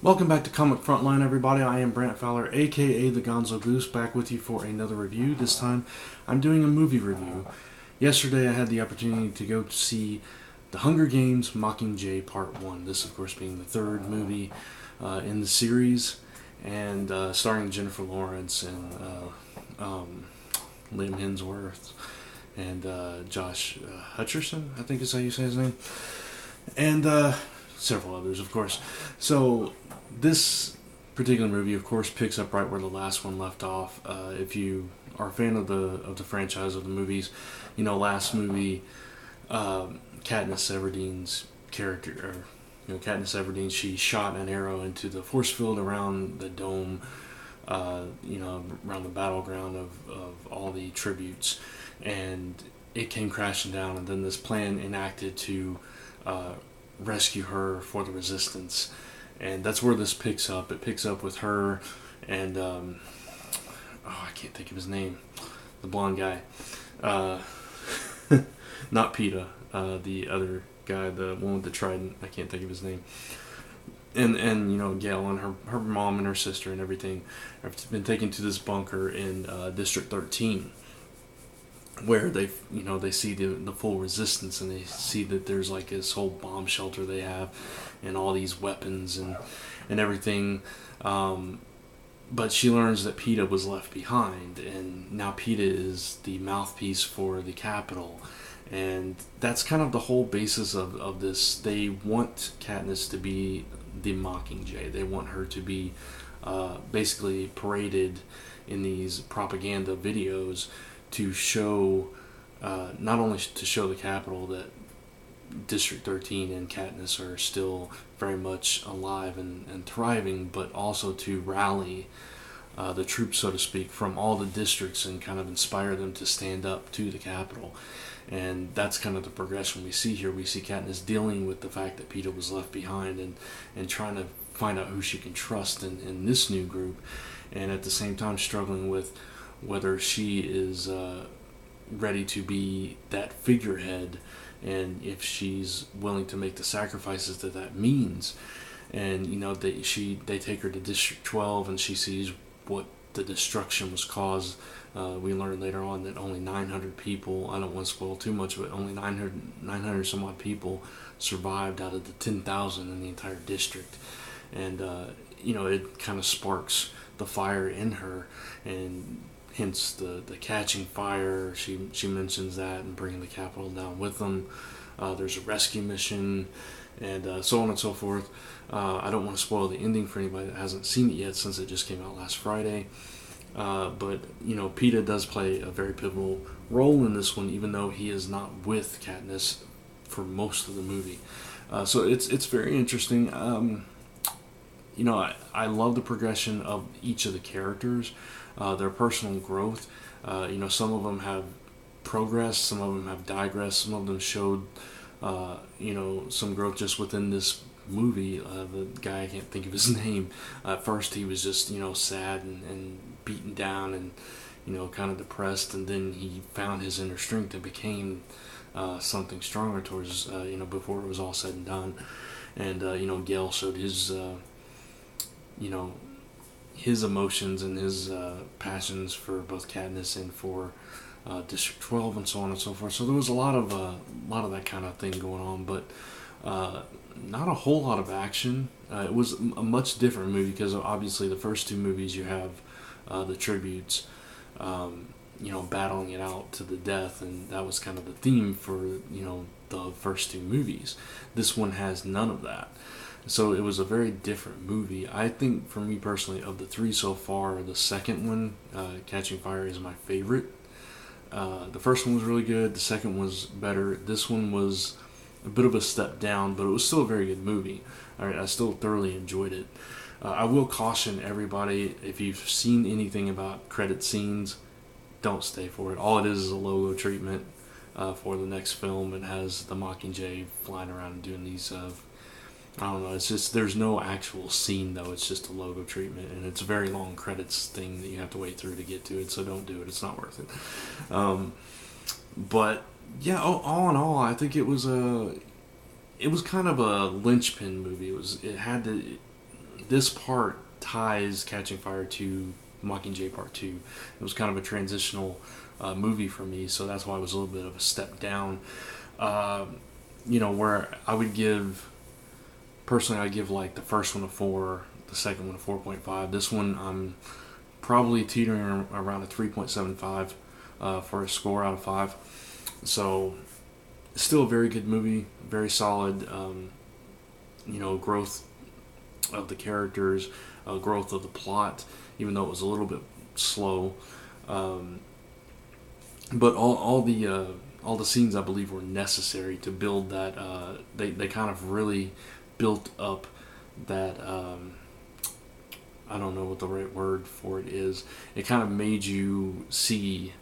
Welcome back to Comic Frontline, everybody. I am Brant Fowler, aka the Gonzogoose, back with you for another review. This time, I'm doing a movie review. Yesterday, I had the opportunity to go see The Hunger Games Mockingjay Part 1. This, of course, being the third movie in the series, and starring Jennifer Lawrence and Liam Hemsworth and Josh Hutcherson, I think is how you say his name. And several others, of course. So this particular movie, of course, picks up right where the last one left off. If you are a fan of the franchise of the movies, you know, last movie, Katniss Everdeen's character, or Katniss Everdeen, she shot an arrow into the force field around the dome, around the battleground of all the tributes, and it came crashing down. And then this plan enacted to rescue her for the resistance, and that's where this picks up. It picks up with her and I can't think of his name, the blonde guy, not PETA, the other guy, the one with the trident. I can't think of his name. And Gail and her mom and her sister and everything have been taken to this bunker in District 13, where they see the full resistance, and they see that there's like this whole bomb shelter they have and all these weapons and everything, but she learns that PETA was left behind, and now PETA is the mouthpiece for the Capitol. And that's kind of the whole basis of this. They want Katniss to be the Mockingjay. They want her to be basically paraded in these propaganda videos to show, not only to show the Capitol that District 13 and Katniss are still very much alive and thriving, but also to rally the troops, so to speak, from all the districts and kind of inspire them to stand up to the Capitol. And that's kind of the progression we see here. We see Katniss dealing with the fact that PETA was left behind and trying to find out who she can trust in this new group, and at the same time struggling with whether she is ready to be that figurehead, and if she's willing to make the sacrifices that means. And they take her to District 12, and she sees what the destruction was caused. We learn later on that only 900 people, I don't want to spoil too much, but only 900 some odd people survived out of the 10,000 in the entire district. And it kind of sparks the fire in her, and hence the catching fire. She mentions that, and bringing the Capitol down with them. There's a rescue mission, and so on and so forth. I don't want to spoil the ending for anybody that hasn't seen it yet, since it just came out last Friday. But PETA does play a very pivotal role in this one, even though he is not with Katniss for most of the movie. So it's very interesting. I love the progression of each of the characters, their personal growth. Some of them have progressed, some of them have digressed, some of them showed, some growth just within this movie. The guy, I can't think of his name. At first, he was just, sad and beaten down and, kind of depressed, and then he found his inner strength and became something stronger towards, before it was all said and done. And, Gale showed his, his emotions and his passions for both Katniss and for District 12 and so on and so forth. So there was a lot of that kind of thing going on, but not a whole lot of action. It was a much different movie, because obviously the first two movies you have the tributes, battling it out to the death, and that was kind of the theme for the first two movies. This one has none of that. So it was a very different movie. I think, for me personally, of the three so far, the second one, Catching Fire, is my favorite. The first one was really good. The second was better. This one was a bit of a step down, but it was still a very good movie. I still thoroughly enjoyed it. I will caution everybody, if you've seen anything about credit scenes, don't stay for it. All it is a logo treatment for the next film. It has the Mockingjay flying around and doing these... I don't know, it's just, there's no actual scene though, it's just a logo treatment, and it's a very long credits thing that you have to wait through to get to it, so don't do it, it's not worth it. But yeah, all in all, I think it was kind of a linchpin movie. It had to, this part ties Catching Fire to Mockingjay Part 2. It was kind of a transitional movie for me, so that's why it was a little bit of a step down. Uh, where I would give, personally, I give like the first one a 4, the second one a 4.5. This one, I'm probably teetering around a 3.75 for a score out of 5. So, still a very good movie, very solid. Growth of the characters, growth of the plot, even though it was a little bit slow. But all the scenes, I believe, were necessary to build that. They kind of really built up that. I don't know what the right word for it is. It kind of made you see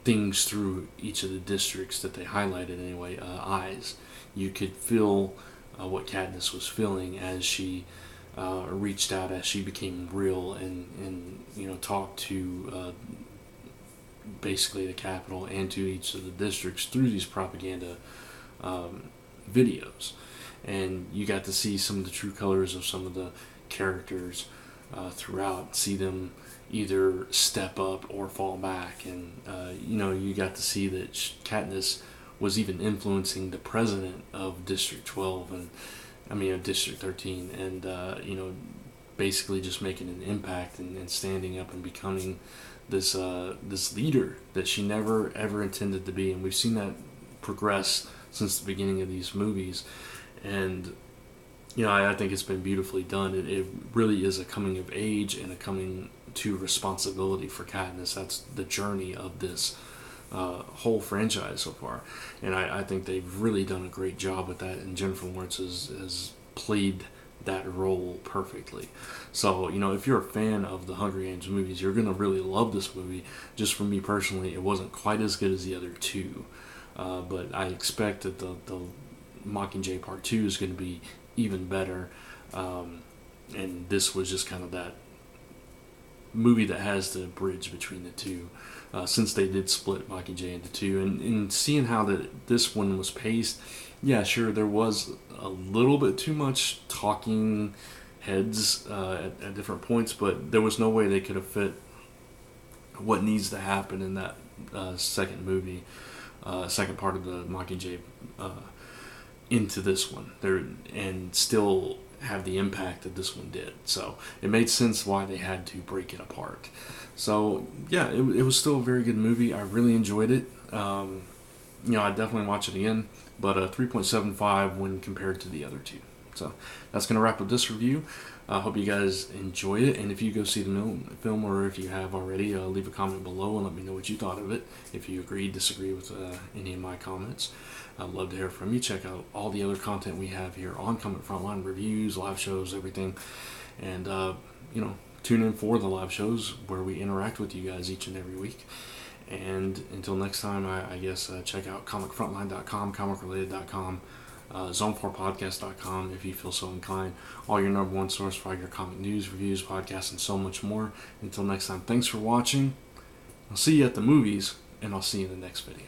things through each of the districts that they highlighted anyway. Eyes. You could feel what Katniss was feeling as she reached out, as she became real, and talked to basically the capital and to each of the districts through these propaganda videos. And you got to see some of the true colors of some of the characters throughout, see them either step up or fall back. And you got to see that Katniss was even influencing the president of District 12 of District 13, and basically just making an impact and standing up and becoming this leader that she never ever intended to be. And we've seen that progress since the beginning of these movies, and I think it's been beautifully done. It really is a coming of age and a coming to responsibility for Katniss. That's the journey of this whole franchise so far, and I think they've really done a great job with that, and Jennifer Lawrence has played that role perfectly. So if you're a fan of the Hunger Games movies, you're gonna really love this movie. Just for me personally, it wasn't quite as good as the other two, but I expect that the Mockingjay Part 2 is going to be even better, and this was just kind of that movie that has the bridge between the two, since they did split Mockingjay into two, and seeing how this one was paced. Yeah, sure, there was a little bit too much talking heads at different points, but there was no way they could have fit what needs to happen in that second movie, second part of the Mockingjay into this one there, and still have the impact that this one did. So it made sense why they had to break it apart. So yeah, it was still a very good movie. I really enjoyed it. I'd definitely watch it again, but a 3.75 when compared to the other two. So that's going to wrap up this review. I hope you guys enjoyed it, and if you go see the film, or if you have already, leave a comment below and let me know what you thought of it. If you agree, disagree with any of my comments, I'd love to hear from you. Check out all the other content we have here on Comic Frontline, reviews, live shows, everything. And, tune in for the live shows where we interact with you guys each and every week. And until next time, I guess check out comicfrontline.com, comicrelated.com, zone4podcast.com if you feel so inclined. All your number one source for all your comic news, reviews, podcasts, and so much more. Until next time, thanks for watching. I'll see you at the movies, and I'll see you in the next video.